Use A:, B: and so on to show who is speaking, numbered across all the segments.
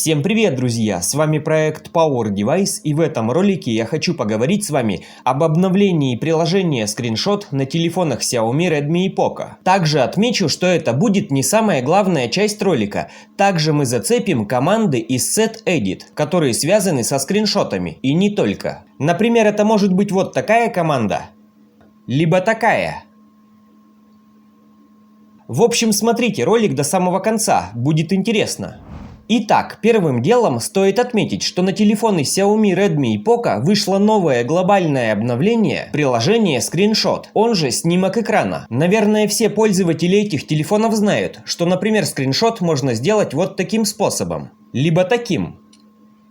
A: Всем привет, друзья! С вами проект Power Device, и в этом ролике я хочу поговорить с вами об обновлении приложения Screenshot на телефонах Xiaomi, Redmi и Poco. Также отмечу, что это будет не самая главная часть ролика. Также мы зацепим команды из SetEdit, которые связаны со скриншотами, и не только. Например, это может быть вот такая команда, либо такая. В общем, смотрите ролик до самого конца, будет интересно. Итак, первым делом стоит отметить, что на телефоны Xiaomi, Redmi и Poco вышло новое глобальное обновление приложения Screenshot, он же снимок экрана. Наверное, все пользователи этих телефонов знают, что, например, скриншот можно сделать вот таким способом, либо таким.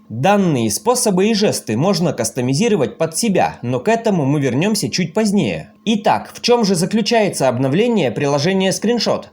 A: Данные способы и жесты можно кастомизировать под себя, но к этому мы вернемся чуть позднее. Итак, в чем же заключается обновление приложения Screenshot?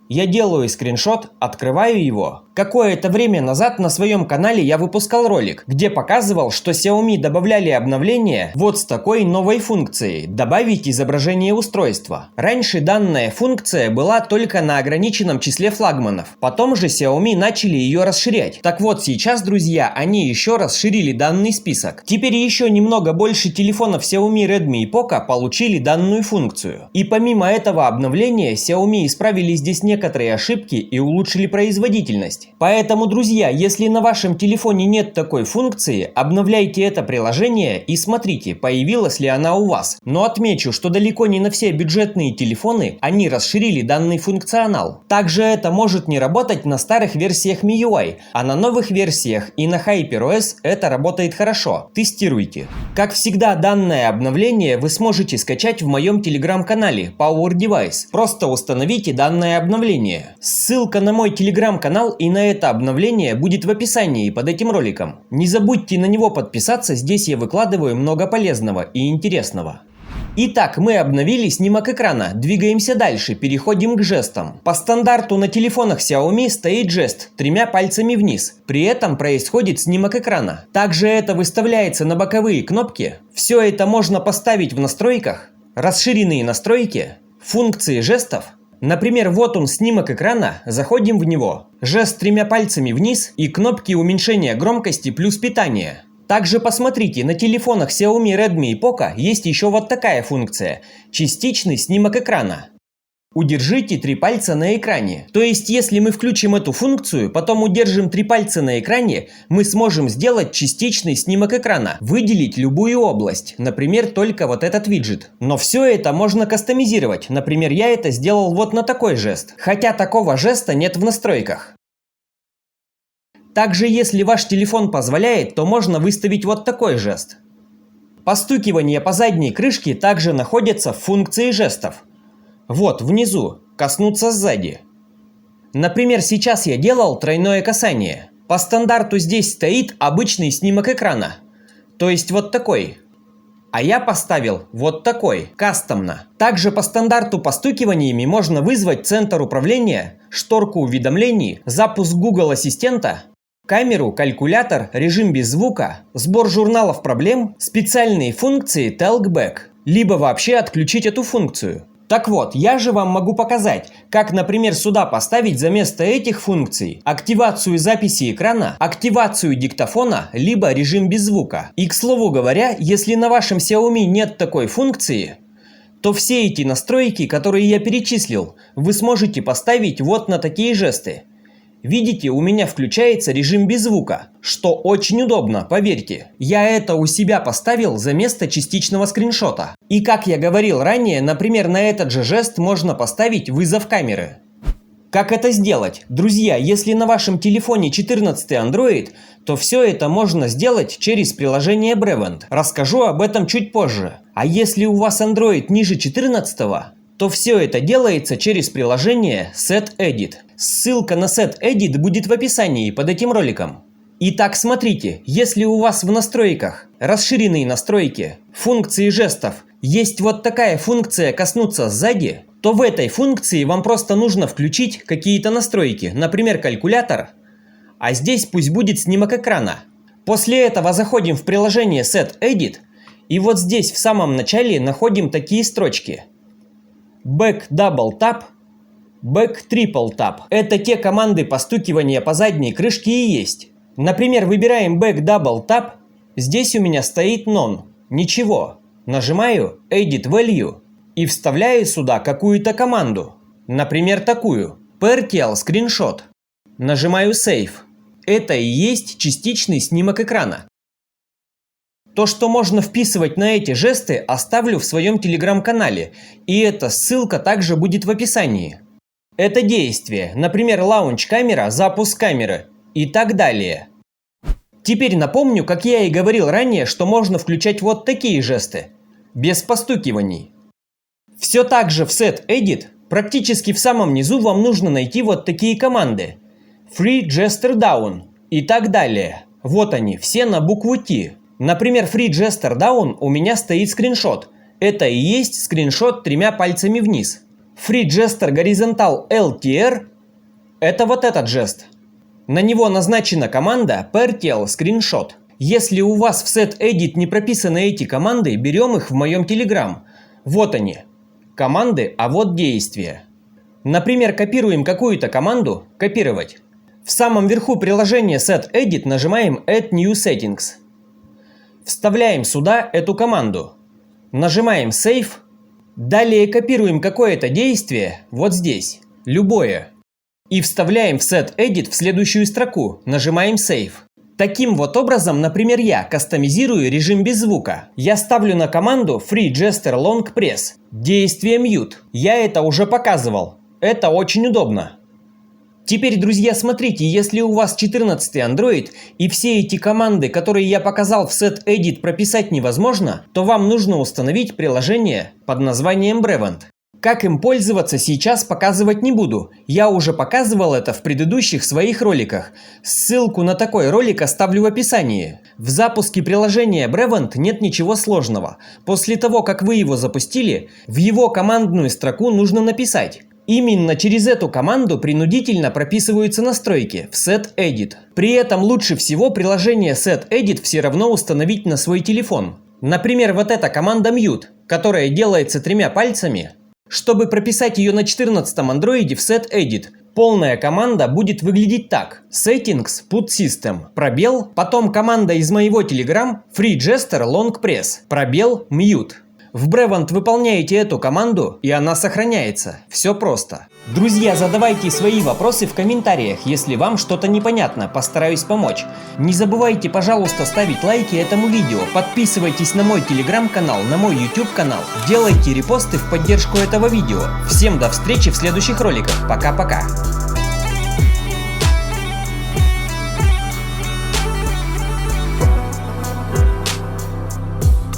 A: Я делаю скриншот, открываю его. Какое-то время назад на своем канале я выпускал ролик, где показывал, что Xiaomi добавляли обновление вот с такой новой функцией – добавить изображение устройства. Раньше данная функция была только на ограниченном числе флагманов. Потом же Xiaomi начали ее расширять. Так вот, сейчас, друзья, они еще расширили данный список. Теперь еще немного больше телефонов Xiaomi, Redmi и Poco получили данную функцию. И помимо этого обновления, Xiaomi исправили здесь некоторые ошибки и улучшили производительность. Поэтому, друзья, если на вашем телефоне нет такой функции, обновляйте это приложение и смотрите, появилась ли она у вас. Но отмечу, что далеко не на все бюджетные телефоны они расширили данный функционал. Также это может не работать на старых версиях MIUI, а на новых версиях и на HyperOS это работает хорошо. Тестируйте. Как всегда, данное обновление вы сможете скачать в моем телеграм-канале Power Device. Просто установите данное обновление. Ссылка на мой телеграм-канал и на это обновление будет в описании под этим роликом. Не забудьте на него подписаться, здесь я выкладываю много полезного и интересного. Итак, мы обновили снимок экрана, двигаемся дальше, переходим к жестам. По стандарту на телефонах Xiaomi стоит жест тремя пальцами вниз, при этом происходит снимок экрана. Также это выставляется на боковые кнопки. Все это можно поставить в настройках, расширенные настройки, функции жестов. Например, вот он снимок экрана, заходим в него, жест тремя пальцами вниз и кнопки уменьшения громкости плюс питания. Также посмотрите, на телефонах Xiaomi, Redmi и Poco есть еще вот такая функция – частичный снимок экрана. Удержите 3 пальца на экране. То есть, если мы включим эту функцию, потом удержим 3 пальца на экране, мы сможем сделать частичный снимок экрана, выделить любую область, например, только вот этот виджет. Но все это можно кастомизировать, например, я это сделал вот на такой жест, хотя такого жеста нет в настройках. Также, если ваш телефон позволяет, то можно выставить вот такой жест. Постукивание по задней крышке также находится в функции жестов. Вот, внизу, коснуться сзади. Например, сейчас я делал тройное касание. По стандарту здесь стоит обычный снимок экрана. То есть вот такой. А я поставил вот такой, кастомно. Также по стандарту постукиваниями можно вызвать центр управления, шторку уведомлений, запуск Google Ассистента, камеру, калькулятор, режим без звука, сбор журналов проблем, специальные функции Talkback, либо вообще отключить эту функцию. Так вот, я же вам могу показать, как, например, сюда поставить за место этих функций активацию записи экрана, активацию диктофона, либо режим без звука. И, к слову говоря, если на вашем Xiaomi нет такой функции, то все эти настройки, которые я перечислил, вы сможете поставить вот на такие жесты. Видите, у меня включается режим без звука, что очень удобно, поверьте. Я это у себя поставил за место частичного скриншота. И как я говорил ранее, например, на этот же жест можно поставить вызов камеры. Как это сделать? Друзья, если на вашем телефоне 14 Android, то все это можно сделать через приложение Brevent. Расскажу об этом чуть позже. А если у вас Android ниже 14, то все это делается через приложение SetEdit. Ссылка на SetEdit будет в описании под этим роликом. Итак, смотрите, если у вас в настройках, расширенные настройки, функции жестов, есть вот такая функция «коснуться сзади», то в этой функции вам просто нужно включить какие-то настройки, например, калькулятор, а здесь пусть будет снимок экрана. После этого заходим в приложение SetEdit, и вот здесь в самом начале находим такие строчки. Back Double Tap, Back Triple Tap. Это те команды постукивания по задней крышке и есть. Например, выбираем Back Double Tap. Здесь у меня стоит None. Ничего. Нажимаю Edit Value и вставляю сюда какую-то команду. Например, такую. PRTL Screenshot. Нажимаю Save. Это и есть частичный снимок экрана. То, что можно вписывать на эти жесты, оставлю в своем телеграм-канале, и эта ссылка также будет в описании. Это действие, например, лаунч-камера, запуск камеры и так далее. Теперь напомню, как я и говорил ранее, что можно включать вот такие жесты, без постукиваний. Все так же в Set Edit, практически в самом низу вам нужно найти вот такие команды. Free Gesture Down и так далее. Вот они, все на букву T. Например, Free Gesture Down у меня стоит скриншот. Это и есть скриншот 3 пальцами вниз. Free Gesture Horizontal LTR – это вот этот жест. На него назначена команда PRTL Screenshot. Если у вас в Set Edit не прописаны эти команды, берем их в моем Telegram. Вот они. Команды, а вот действия. Например, копируем какую-то команду, копировать. В самом верху приложения Set Edit нажимаем Add New Settings. Вставляем сюда эту команду. Нажимаем Save. Далее копируем какое-то действие, вот здесь, любое. И вставляем в Set Edit в следующую строку. Нажимаем Save. Таким вот образом, например, я кастомизирую режим без звука. Я ставлю на команду Free Gesture Long Press. Действие Mute. Я это уже показывал. Это очень удобно. Теперь, друзья, смотрите, если у вас 14 Android и все эти команды, которые я показал в Set Edit, прописать невозможно, то вам нужно установить приложение под названием Brevent. Как им пользоваться, сейчас показывать не буду. Я уже показывал это в предыдущих своих роликах. Ссылку на такой ролик оставлю в описании. В запуске приложения Brevent нет ничего сложного. После того, как вы его запустили, в его командную строку нужно написать. Именно через эту команду принудительно прописываются настройки в Set Edit. При этом лучше всего приложение Set Edit все равно установить на свой телефон. Например, вот эта команда Mute, которая делается 3 пальцами. Чтобы прописать ее на 14-м Android в Set Edit, полная команда будет выглядеть так. Settings Put System, пробел, потом команда из моего Telegram Free Gesture Long Press, пробел Mute. В Brevent выполняете эту команду, и она сохраняется. Все просто. Друзья, задавайте свои вопросы в комментариях, если вам что-то непонятно, постараюсь помочь. Не забывайте, пожалуйста, ставить лайки этому видео, подписывайтесь на мой телеграм-канал, на мой YouTube канал, делайте репосты в поддержку этого видео. Всем до встречи в следующих роликах. Пока-пока.